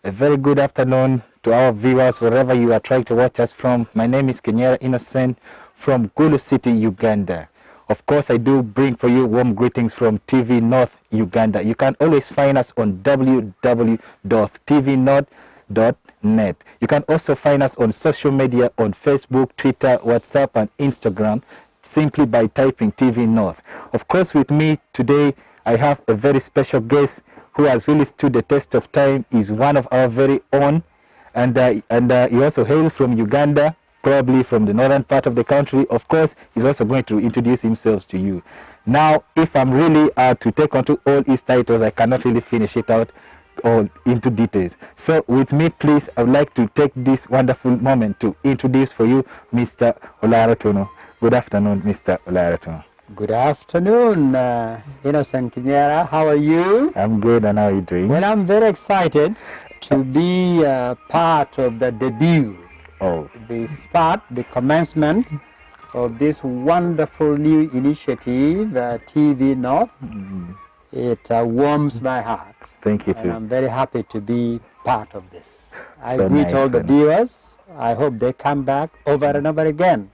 A very good afternoon to our viewers wherever you are trying to watch us from. My name is Kenyera Innocent from Gulu City, Uganda. Of course, I do bring for you warm greetings from TV North Uganda. You can always find us on www.tvnorth.net. You can also find us on social media on Facebook, Twitter, WhatsApp, and Instagram simply by typing TV North. Of course, with me today, I have a very special guest who has really stood the test of time. He's one of our very own, and he also hails from Uganda, probably from the northern part of the country. Of course, he's also going to introduce himself to you. Now, if I'm really to take on to all his titles, I cannot really finish it out all into details. So with me, please, I would like to take this wonderful moment to introduce for you Mr. Olara. Good afternoon, Mr. Olara. Good afternoon, Innocent Kenyera. How are you? I'm good, and how are you doing? Well, I'm very excited to be part of the debut, the commencement of this wonderful new initiative, TV North. It warms my heart. Thank you, and too. I'm very happy to be part of this. I So greet nice, all the viewers. I hope they come back over and over again.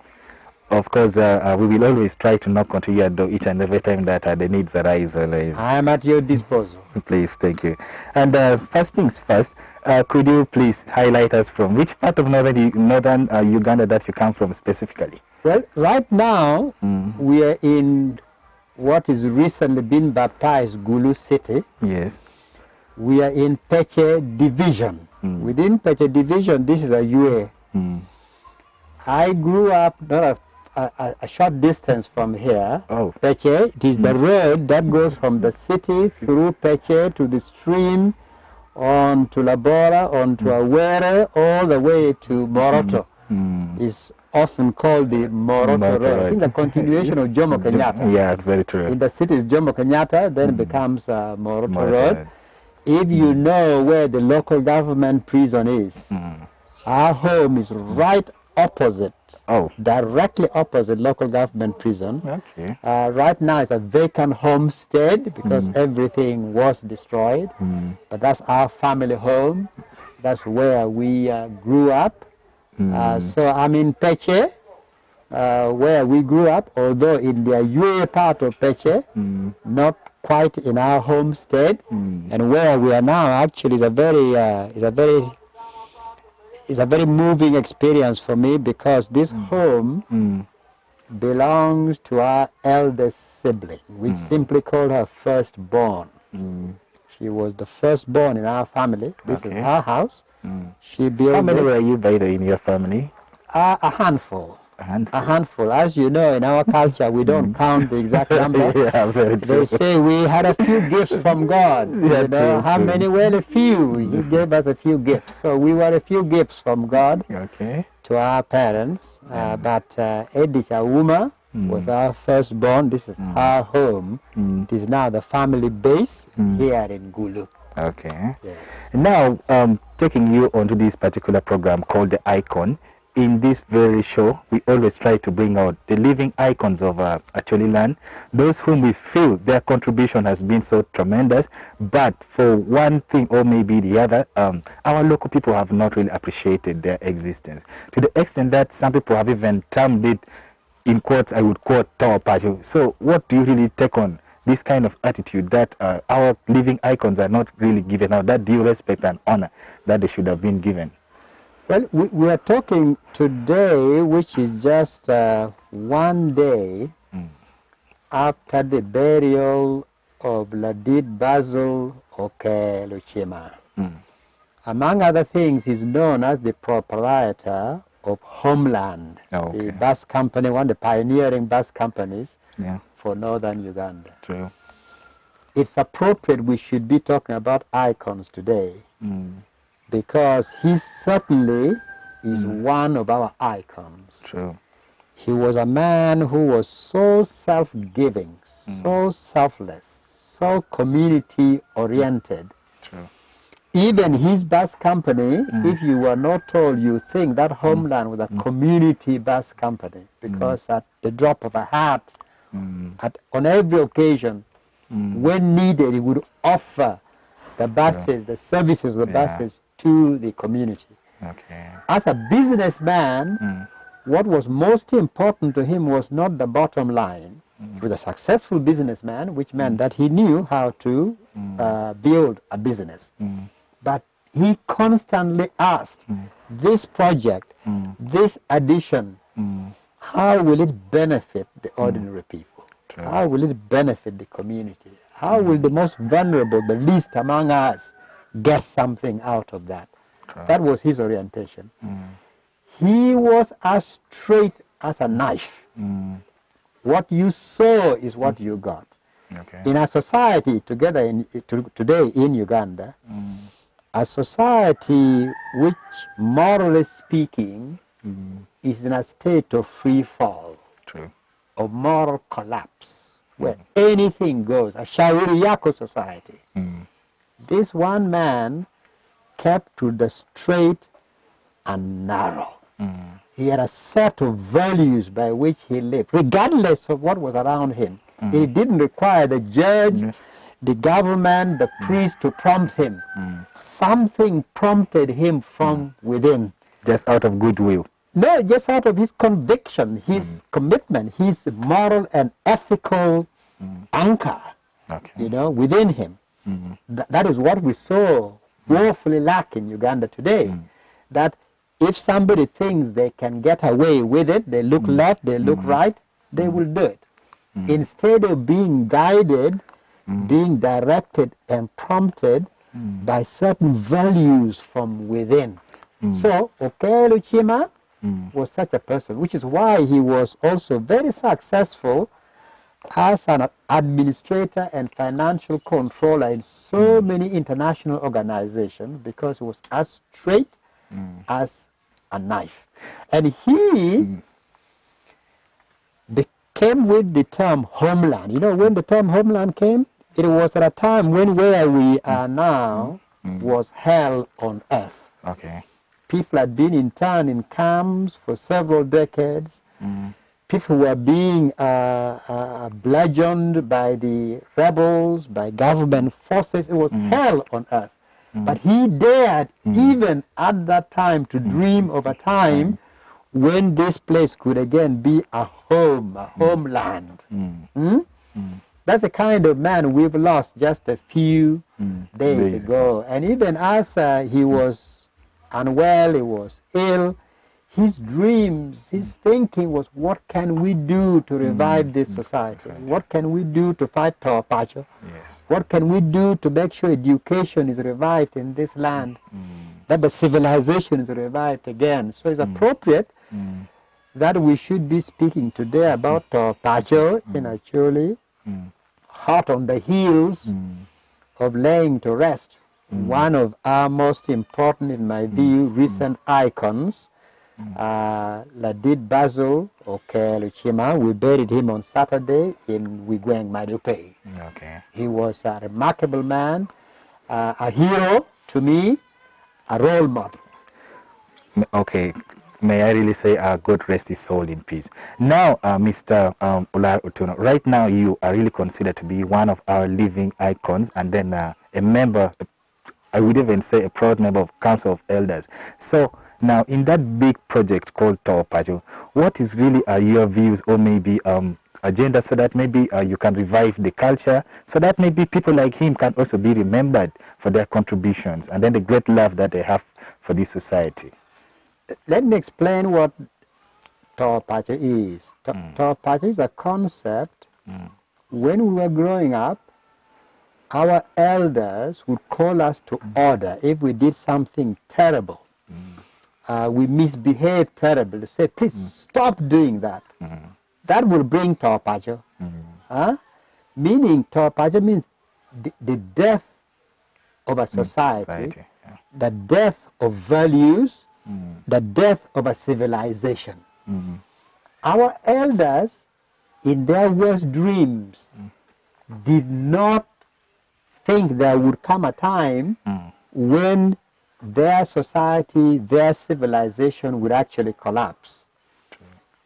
Of course, we will always try to knock onto your door each and every time that the needs arise. Always. I am at your disposal. Please, thank you. And first things first, could you please highlight us from which part of northern Uganda that you come from specifically? Well, right now, we are in what is recently been baptized Gulu City. Yes. We are in Peche Division. Within Peche Division, this is a UA. I grew up not a short distance from here. Peche, it is the road that goes from the city through Peche to the stream, on to Labora, on to Awere, all the way to Moroto. It's often called the Moroto Road. I think the continuation of Jomo Kenyatta. Yeah, very true. In the city is Jomo Kenyatta, then it becomes Moroto Road. If you know where the local government prison is, our home is right opposite, directly opposite local government prison. Okay. Right now it's a vacant homestead because everything was destroyed, but that's our family home. That's where we grew up. So I'm in Peche, where we grew up, although in the UA part of Peche, not quite in our homestead. And where we are now actually is a very moving experience for me, because this home belongs to our eldest sibling. We simply call her firstborn. She was the firstborn in our family. This is our house. She built. How many were you by the in your family? A handful. A handful. A handful. As you know, in our culture, we don't count the exact number. Yeah, very true. They say we had a few gifts from God. Yeah, you know, how true. many? Well, a few. He gave us a few gifts. So we were a few gifts from God to our parents. But Edith Awuma was our firstborn. This is our home. It is now the family base here in Gulu. Okay. Yes. Now, taking you onto this particular program called The Icon. In this very show, we always try to bring out the living icons of Acholi land, those whom we feel their contribution has been so tremendous, but for one thing or maybe the other, our local people have not really appreciated their existence, to the extent that some people have even termed it, in quotes, I would quote, Tower PACU. So what do you really take on this kind of attitude that our living icons are not really given out that due respect and honor that they should have been given? Well, we are talking today, which is just one day after the burial of Ladid Basil Okeluchima. Among other things, he's known as the proprietor of Homeland, the bus company, one of the pioneering bus companies for northern Uganda. True. It's appropriate we should be talking about icons today, because he certainly is one of our icons. True. He was a man who was so self-giving, so selfless, so community-oriented. True. Even his bus company, if you were not told, you think that Homeland was a community bus company, because at the drop of a hat, on every occasion, when needed, he would offer the buses, the services of the buses to the community. Okay. As a businessman, what was most important to him was not the bottom line. He was a successful businessman, which meant that he knew how to build a business. But he constantly asked, this project, this addition, how will it benefit the ordinary people? True. How will it benefit the community? How will the most vulnerable, the least among us, get something out of that? True. That was his orientation. He was as straight as a knife. What you saw is what you got. Okay. In a society today in Uganda, a society which, morally speaking, is in a state of free fall, True. of moral collapse, where anything goes, a shauri yako society. This one man kept to the straight and narrow. He had a set of values by which he lived, regardless of what was around him. He didn't require the judge, the government, the priest to prompt him. Something prompted him from within. Just out of goodwill. No, just out of his conviction, his commitment, his moral and ethical anchor, Okay. within him. That is what we so woefully lack in Uganda today. That if somebody thinks they can get away with it, they look left, they look right, they will do it. Instead of being guided, being directed and prompted by certain values from within. So, Okelo Chima was such a person, which is why he was also very successful as an administrator and financial controller in so many international organizations, because he was as straight as a knife. And he came with the term homeland. When the term homeland came, it was at a time when where we are now was hell on earth. Okay. People had been interned in camps for several decades. People were being bludgeoned by the rebels, by government forces. It was hell on earth. But he dared, even at that time, to dream of a time when this place could again be a home, a homeland. That's the kind of man we've lost just a few days ago. And even as he was unwell, he was ill, his dreams, his thinking was, what can we do to revive this society? What can we do to fight Pachu? Yes. What can we do to make sure education is revived in this land? That the civilization is revived again. So it's appropriate that we should be speaking today about Pachu actually hot on the heels of laying to rest one of our most important, in my view, recent icons, Ladid Basil Okelo Chima. We buried him on Saturday in Wigweng, Madupe. Okay. He was a remarkable man, a hero to me, a role model. Okay. May I really say, God rest his soul in peace. Now, Mr. Olara Otunnu, right now you are really considered to be one of our living icons, and then a member, I would even say a proud member of Council of Elders. So now, in that big project called Pachu, what is really your views, or maybe agenda, so that maybe you can revive the culture, so that maybe people like him can also be remembered for their contributions, and then the great love that they have for this society? Let me explain what Pachu is. Pachu is a concept. When we were growing up, our elders would call us to order if we did something terrible. We misbehaved terribly. They say, please stop doing that. That will bring Pachu. Meaning, Pachu means the death of a society, the death of values, the death of a civilization. Our elders, in their worst dreams, did not think there would come a time when their society, their civilization would actually collapse.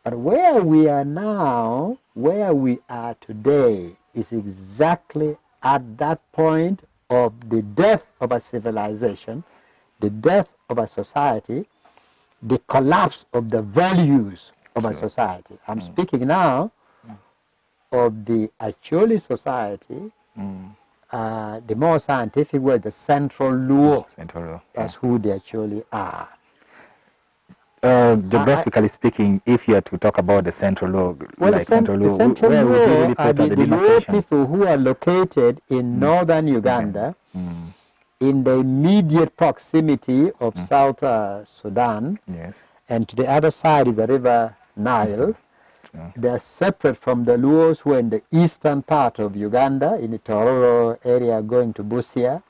But where we are now, where we are today, is exactly at that point of the death of a civilization, the death of a society, the collapse of the values of a society. I'm speaking now of the Acholi society, the more scientific word, the Central Luo. Central. That's who they actually are. Geographically speaking, if you are to talk about the Central Luo, well, like Central Luo, the Central where would you really Luo are put the the Luo demarcation? people who are located in northern Uganda, in the immediate proximity of South Sudan, Yes. and to the other side is the river Nile. They are separate from the Luos who are in the eastern part of Uganda, in the DORO area going to Busia.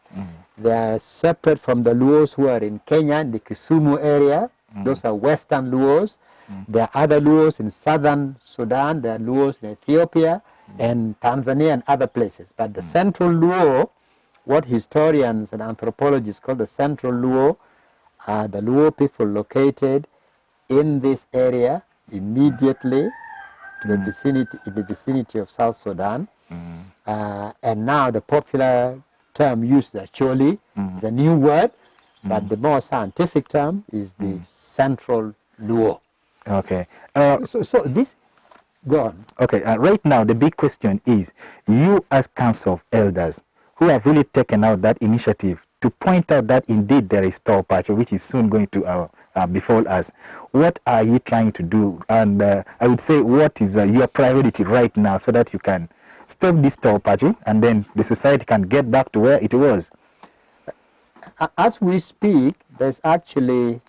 They are separate from the Luos who are in Kenya, in the Kisumu area. Those are western Luos. There are other Luos in southern Sudan. There are Luos in Ethiopia and Tanzania and other places. But the Central Luo, what historians and anthropologists call the Central Luo, are the Luo people located in this area immediately to the vicinity, in the vicinity of South Sudan. And now the popular term used, Acholi, is a new word, but the more scientific term is the Central Luo. Okay. So this, go on. Okay, right now the big question is, you as Council of Elders, who have really taken out that initiative to point out that indeed there is Tau PACU, which is soon going to befall us, what are you trying to do? And I would say, what is your priority right now so that you can stop this Tau PACU and then the society can get back to where it was? As we speak, there's actually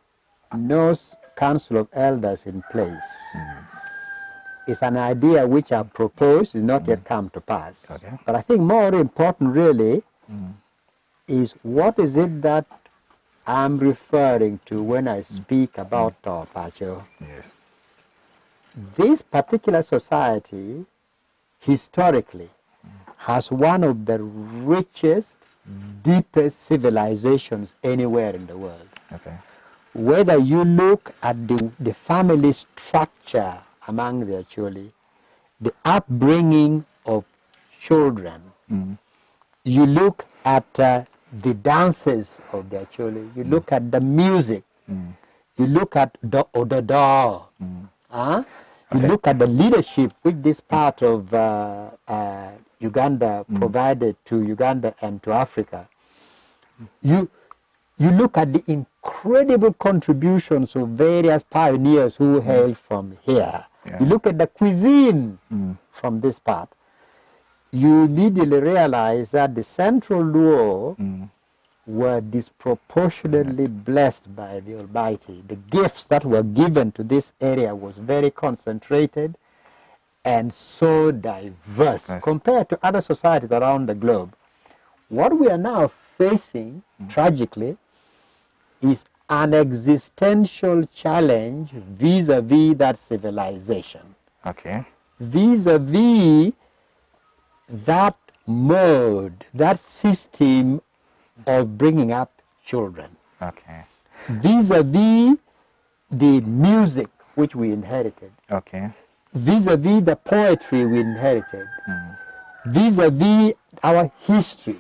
no Council of Elders in place. It's an idea which I proposed, is not yet come to pass. Okay. But I think more important really is what is it that I'm referring to when I speak about Tau PACU. Yes. This particular society, historically, has one of the richest, deepest civilizations anywhere in the world. Okay. Whether you look at the family structure among the Acholi, the upbringing of children, you look at the dances of the Acholi, you look at the music, you look at the Ododor, you look at the leadership which this part of Uganda provided to Uganda and to Africa. You look at the incredible contributions of various pioneers who hail from here. You look at the cuisine from this part. You immediately realize that the Central Luo were disproportionately blessed by the Almighty. The gifts that were given to this area was very concentrated and so diverse compared to other societies around the globe. What we are now facing, tragically, is an existential challenge vis-a-vis that civilization. Okay. Vis-a-vis that mode, that system of bringing up children. Okay. Vis-a-vis the music which we inherited. Okay. Vis-a-vis the poetry we inherited. Vis-a-vis our history.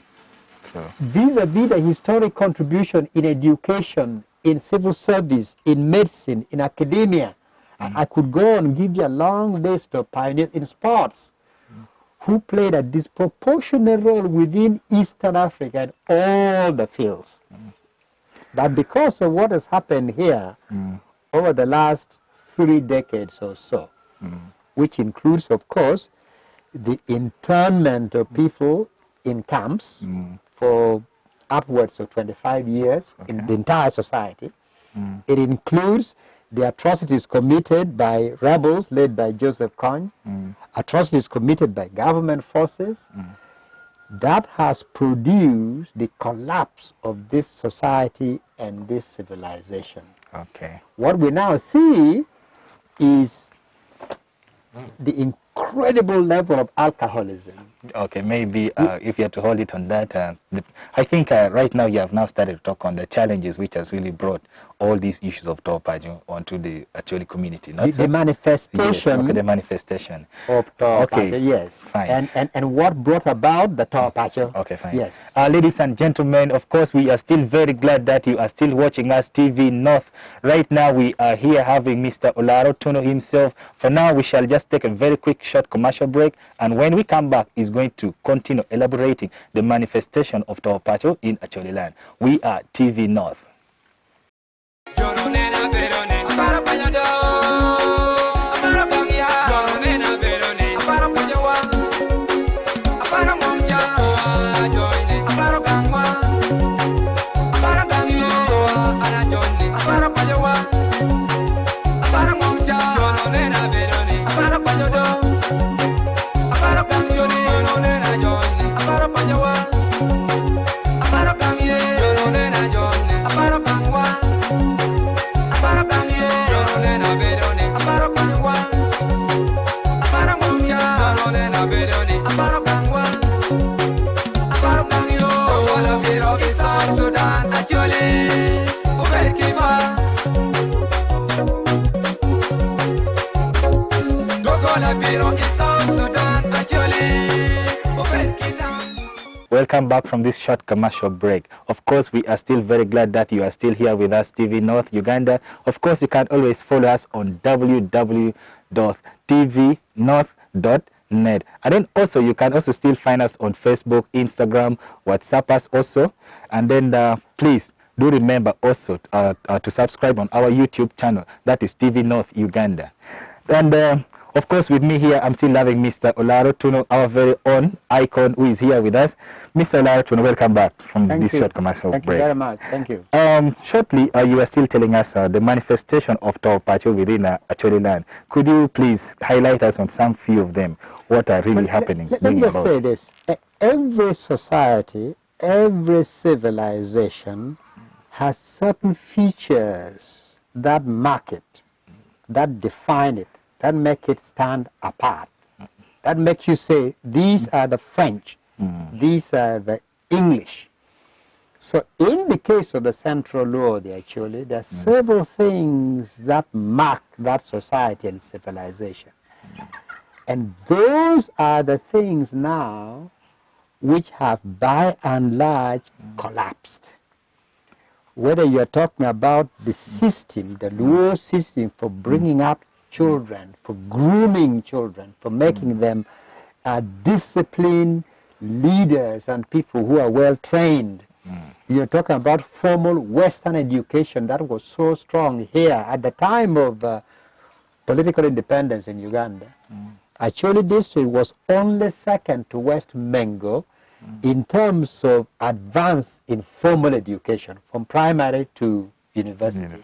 True. Vis-a-vis the historic contribution in education, in civil service, in medicine, in academia. I could go on and give you a long list of pioneers in sports who played a disproportionate role within Eastern Africa in all the fields. But because of what has happened here over the last 3 decades or so, which includes, of course, the internment of people in camps for upwards of 25 years in the entire society. It includes the atrocities committed by rebels led by Joseph Kony, atrocities committed by government forces, that has produced the collapse of this society and this civilization. Okay. What we now see is the incredible level of alcoholism. Okay, maybe if you had to hold it on that, I think right now you have now started to talk on the challenges which has really brought all these issues of Tao Pacho onto the actual community. The manifestation. Yes, okay, the manifestation of Tao Pacho, yes. Fine. And what brought about the Tao Pacho. Okay, fine. Yes. Ladies and gentlemen, of course, we are still very glad that you are still watching us, TV North. Right now, we are here having Mr. Olara Otunnu himself. For now, we shall just take a very quick short commercial break. And when we come back, he's going to continue elaborating the manifestation of Tao Pacho in Acholi land. We are TV North. Welcome back from this short commercial break. Of course, we are still very glad that you are still here with us, TV North Uganda. Of course, you can always follow us on www.tvnorth.net. And then also, you can also still find us on Facebook, Instagram, WhatsApp us also. And then please do remember also to subscribe on our YouTube channel. That is TV North Uganda. And of course, with me here, I'm still having Mr. Olara Otunnu, our very own icon, who is here with us. Mr. Olara Otunnu, welcome back from this short commercial break. Thank you very much. Thank you. Shortly, you were still telling us the manifestation of Tao Pacho within Acholi land. Could you please highlight us on some few of them? What are really happening? Let me just say this. Every society, every civilization has certain features that mark it, that define it, that make it stand apart, that make you say, these are the French, these are the English. So in the case of the Central Lord, actually, there are several things that mark that society and civilization. And those are the things now which have by and large collapsed. Whether you're talking about the system, the Luo system for bringing up children, for grooming children, for making them disciplined leaders and people who are well trained. You're talking about formal Western education that was so strong here at the time of political independence in Uganda. Actually, district was only second to West Mengo in terms of advance in formal education, from primary to university.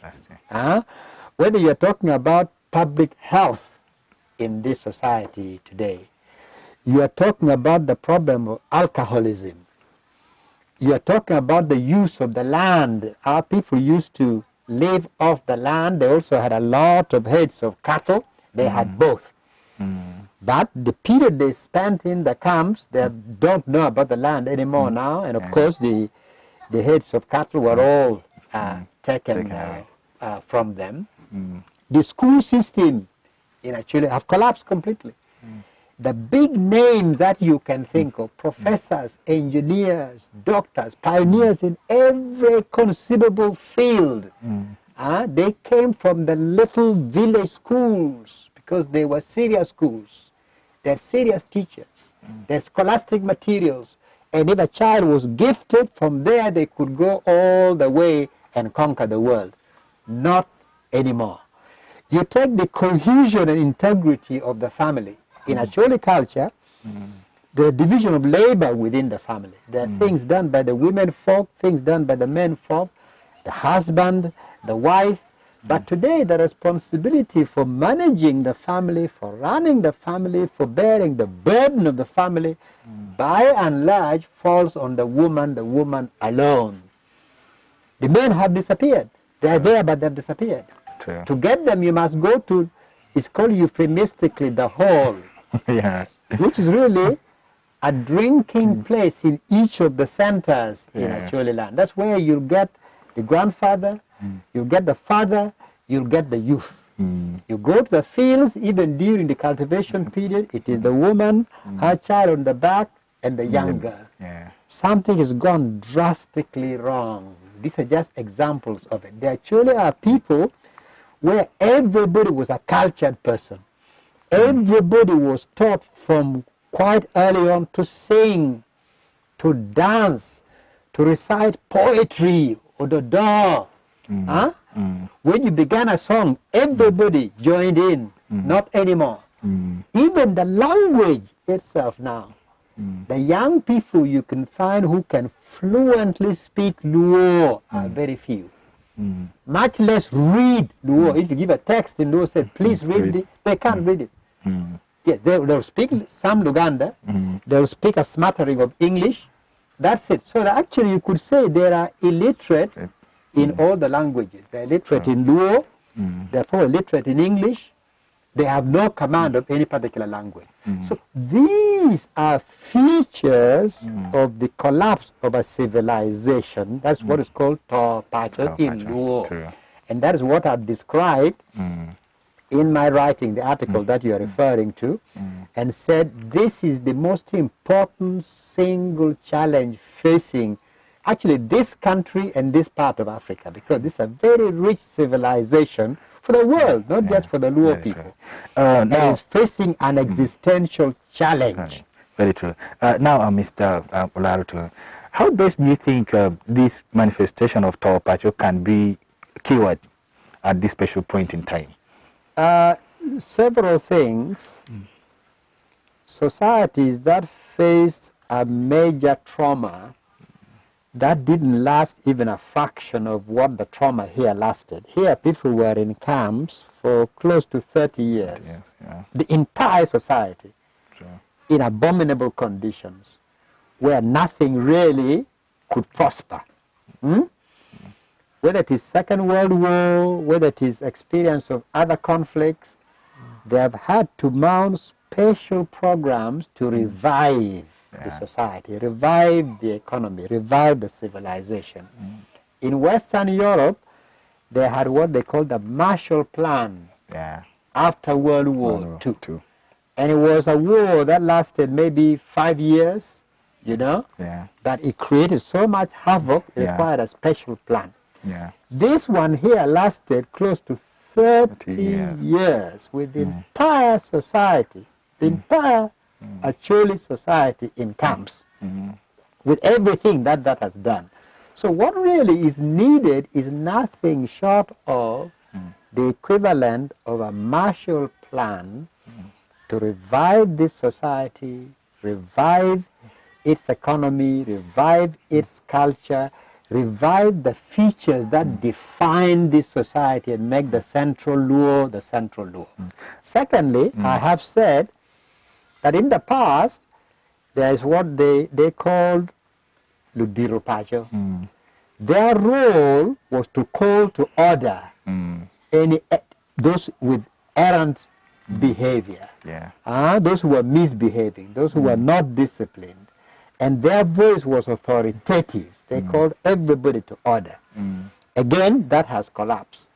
Whether you're talking about public health in this society today, you are talking about the problem of alcoholism. You are talking about the use of the land. Our people used to live off the land. They also had a lot of heads of cattle. They had both. But the period they spent in the camps, they don't know about the land anymore now. And of course, the heads of cattle were all taken from them. The school system in Acholi have collapsed completely. The big names that you can think of, professors, engineers, doctors, pioneers in every conceivable field, they came from the little village schools because they were serious schools. They had serious teachers. They had scholastic materials. And if a child was gifted, from there they could go all the way and conquer the world. Not anymore. You take the cohesion and integrity of the family. In Acholi culture, the division of labor within the family. There are things done by the women folk, things done by the men folk, the husband, the wife. But today the responsibility for managing the family, for running the family, for bearing the burden of the family, by and large falls on the woman alone. The men have disappeared. They are there, but they've disappeared. To get them, you must go to, it's called euphemistically the hall. Yeah. which is really a drinking place in each of the centers in Acholi land. That's where you'll get the grandfather, you'll get the father, you'll get the youth. You go to the fields, even during the cultivation period, it is the woman, her child on the back, and the young girl. Yeah. Something has gone drastically wrong. These are just examples of it. There actually are people where everybody was a cultured person. Everybody was taught from quite early on to sing, to dance, to recite poetry or the DORO. When you began a song, everybody joined in, not anymore. Even the language itself now. The young people you can find who can fluently speak Luo are very few. Much less read Luo. If you give a text in Luo, say, please read it, they can't read it. Yes, they'll speak some Luganda, they'll speak a smattering of English, that's it. So actually you could say they are illiterate in all the languages. They're illiterate in Luo, they're probably illiterate in English, they have no command of any particular language. So these are features of the collapse of a civilization. That's what is called Pacho in Luo. And that is what I've described in my writing, the article that you are referring to, and said this is the most important single challenge facing actually this country and this part of Africa, because this is a very rich civilization for the world, not just for the Luo people. And is facing an existential challenge. Very true. Now, Mr. Olara, how best do you think this manifestation of Tao Pacho can be cured at this special point in time? Several things. Societies that faced a major trauma that didn't last even a fraction of what the trauma here lasted. Here people were in camps for close to 30 years. The entire society in abominable conditions where nothing really could prosper. Whether it is Second World War, whether it is experience of other conflicts, they have had to mount special programs to revive the society, revive the economy, revive the civilization. In Western Europe, they had what they called the Marshall Plan after World War II. And it was a war that lasted maybe 5 years, you know, but it created so much havoc, it required a special plan. This one here lasted close to 30 years with the entire society, the entire Acholi society in camps, with everything that has done. So what really is needed is nothing short of the equivalent of a Marshall Plan to revive this society, revive its economy, revive its culture, revive the features that define this society and make the central Luo the central Luo. Secondly, I have said that in the past, there is what they called Ludiro Pacho. Their role was to call to order those with errant behavior, those who were misbehaving, those who were not disciplined. And their voice was authoritative. They called everybody to order. Again, that has collapsed.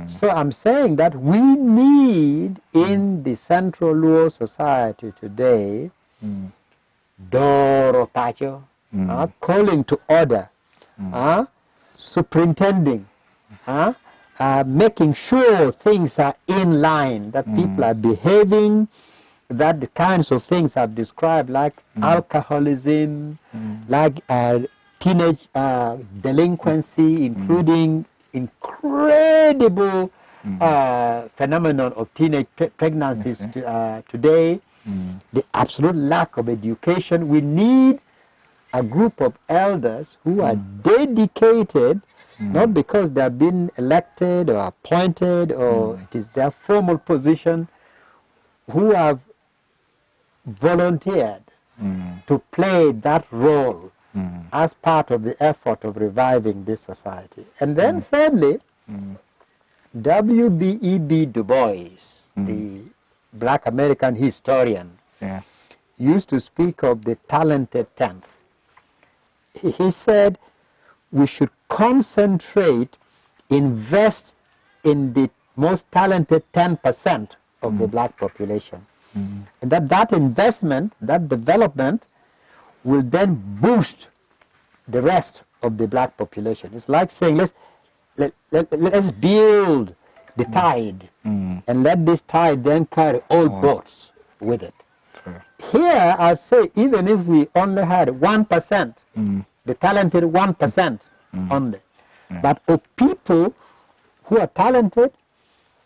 So I'm saying that we need in the Central Luo society today, DORO Pacho, calling to order, superintending, making sure things are in line, that people are behaving, that the kinds of things I've described, like alcoholism, like teenage delinquency, including incredible phenomenon of teenage pregnancies today, the absolute lack of education. We need a group of elders who are dedicated, not because they have been elected or appointed or it is their formal position, who have volunteered to play that role as part of the effort of reviving this society. And then thirdly, W.B.E.B. Du Bois, the Black American historian, used to speak of the talented tenth. He said we should concentrate, invest in the most talented 10% of the black population. And that investment, that development will then boost the rest of the black population. It's like saying let's build the tide and let this tide then carry all boats with it. Here I say even if we only had 1%, the talented 1% only, but of people who are talented,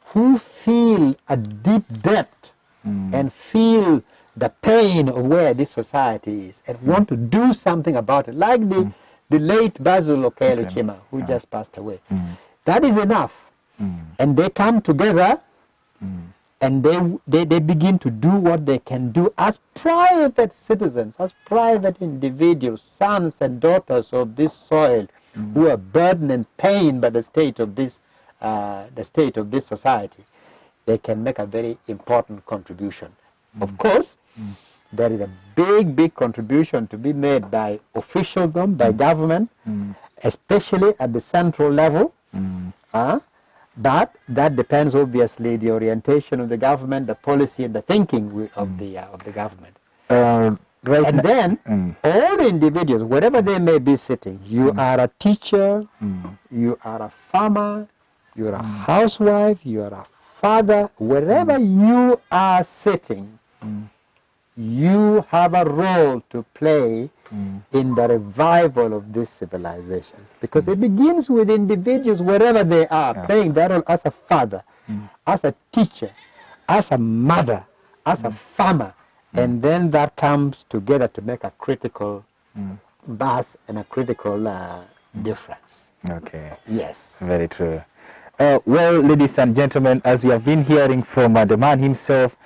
who feel a deep depth and feel the pain of where this society is and want to do something about it, like the late Basil Okele Chima, who just passed away. That is enough. And they come together and they begin to do what they can do as private citizens, as private individuals, sons and daughters of this soil, who are burdened and pained by the state of this society. They can make a very important contribution. Of course, there is a big contribution to be made by officialdom, by government, especially at the central level. But that depends, obviously, the orientation of the government, the policy, and the thinking of the government. And then all individuals, wherever they may be sitting, you are a teacher, you are a farmer, you are a housewife, you are a father, wherever you are sitting, you have a role to play in the revival of this civilization. Because it begins with individuals wherever they are, playing their role as a father, as a teacher, as a mother, as a farmer. And then that comes together to make a critical buzz and a critical difference. Okay. Yes. Very true. Well, ladies and gentlemen, as you have been hearing from the man himself,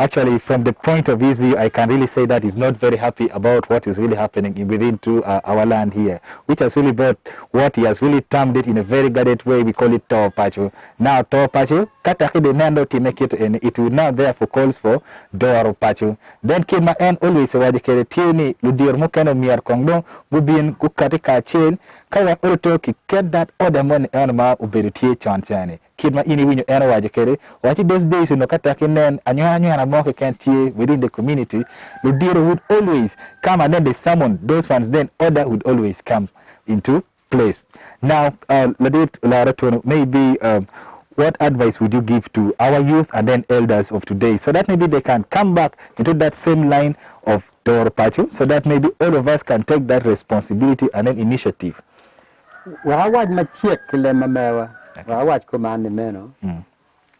actually, from the point of his view, I can really say that he's not very happy about what is really happening within our land here, which has really brought what he has really termed it in a very guarded way. We call it Toro PACU. Now, Toro PACU, it will now therefore calls for DORO PACU. Then Kima and always eradicate Tieni, Ludir Mukano Miar Kongdo, Bubin Kukatika Chain, Kawa Urutoki, get that other money anima uberitie chanchani. Kidma ini winyo eno wajekere, wachi those days you know katakin and more can within the community, Ludiro would always come and then they summon those ones, then order would always come into place. Now, Olara, maybe what advice would you give to our youth and then elders of today so that maybe they can come back into that same line of DORO PACU so that maybe all of us can take that responsibility and then initiative? Well, I want my check to let my mayor. Well, I watch command the men.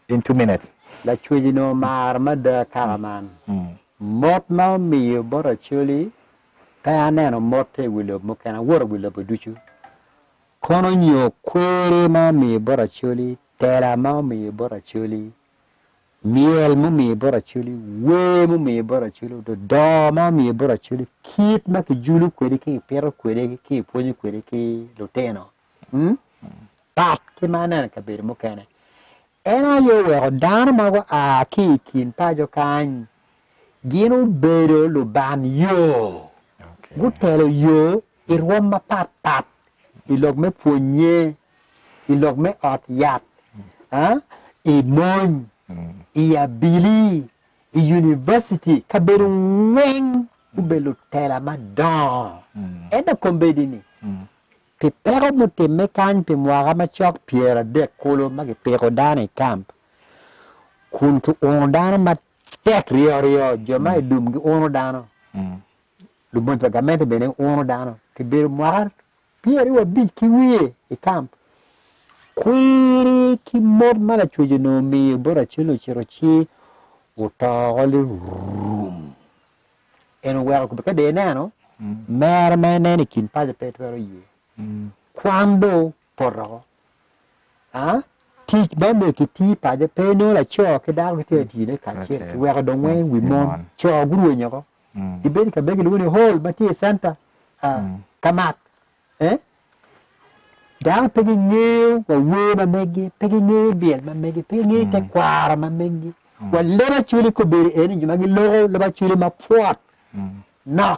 In 2 minutes. La chuino marmada caraman. Mot ma me bora chuli. Panano mote will mokana water will do you. Cononio query ma me bora chuli. Tera ma me bora chuli. Miel mummy bora chuli. Way mummy bora chuli. The door ma me bora chuli. Keep make a julu queriki, pero queriki, pony queriki, luteno. Pat kimana kabir mukane. Ena yo dan mago a ki kin pa jo kan. Gino bedo lu ban yo. Gutelo yo irwama pat pat. Ilog me punye. Ilog me ot yat. I mon. I abili. I university. Kabiru weng. Ubelu tela madon. Ena kombedini. Pe pero muti mekan pe mwara machok piera de kolo magi pero dane camp. Kun tu ondano ma tek rio joma dum gi ondano. Dum pagamento bene ondano. Ke ber mwara pieri wa big ki wie e camp. Kwiri ki mod mala chuje no mi bora chilo chirochi utawali room. Eno wera kubeka de nano. Mer menene kin pa de petro ye. Quando porro teach bambo ki ti pa de peno la cho ke da ke ti ne ka che we ga don we mon cho guru nyako di ben ka be lu ne hol ma ti santa kamat da pe ni ko we ma megi pe ni biel ma megi pe ni te kwara ma megi wa leba chuli ko beri eni juma gi logo leba chuli ma puat na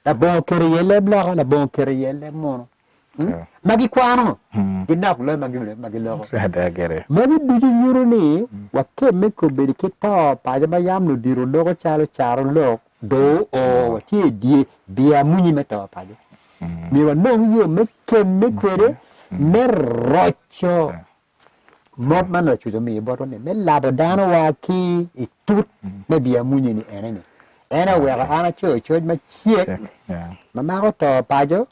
la bon kere yele bla la bon kere yele mono magi kwano ginak lo magi logo ada gere magi duju nyuru ni wa ke me ko beri ke ta pa ja ba yam no diro logo charo lo do o ti di bia munyi meta pa ja mi wa no yo me ke me kwere me rocho mot man rocho jo mi boto ne me labo dano wa ki itut me bia munyi ni ene we ana cho ma chiek ma ko to pa jo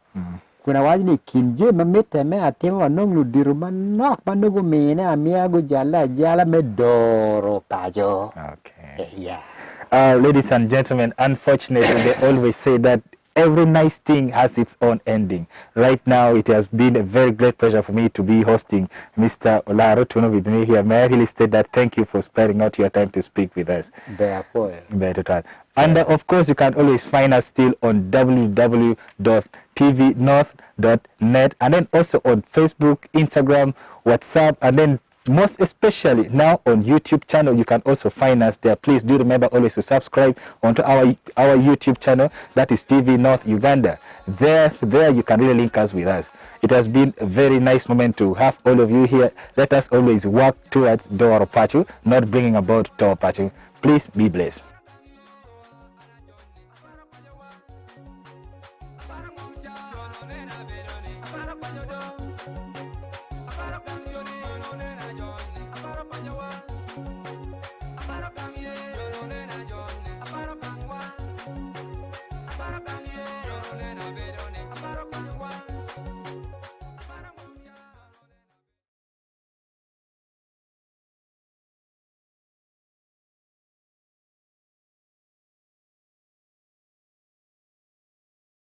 kuna waji ni kinje ma mete me atimo wa nong lu diru man nok ma nugo mi ne amia go jala me doro pa jo. Okay. Yeah. Ladies and gentlemen, unfortunately, they always say that every nice thing has its own ending. Right now, it has been a very great pleasure for me to be hosting Mr. Olara Otunnu with me here. May I really state that thank you for sparing out your time to speak with us. Therefore. And of course, you can always find us still on www.tvnorth.net and then also on Facebook, Instagram, WhatsApp, and then most especially now on YouTube channel. You can also find us there. Please do remember always to subscribe onto our YouTube channel, that is TV North Uganda. There you can really link us with us. It has been a very nice moment to have all of you here. Let us always work towards DORO PACU, not bringing about DORO PACU. Please be blessed.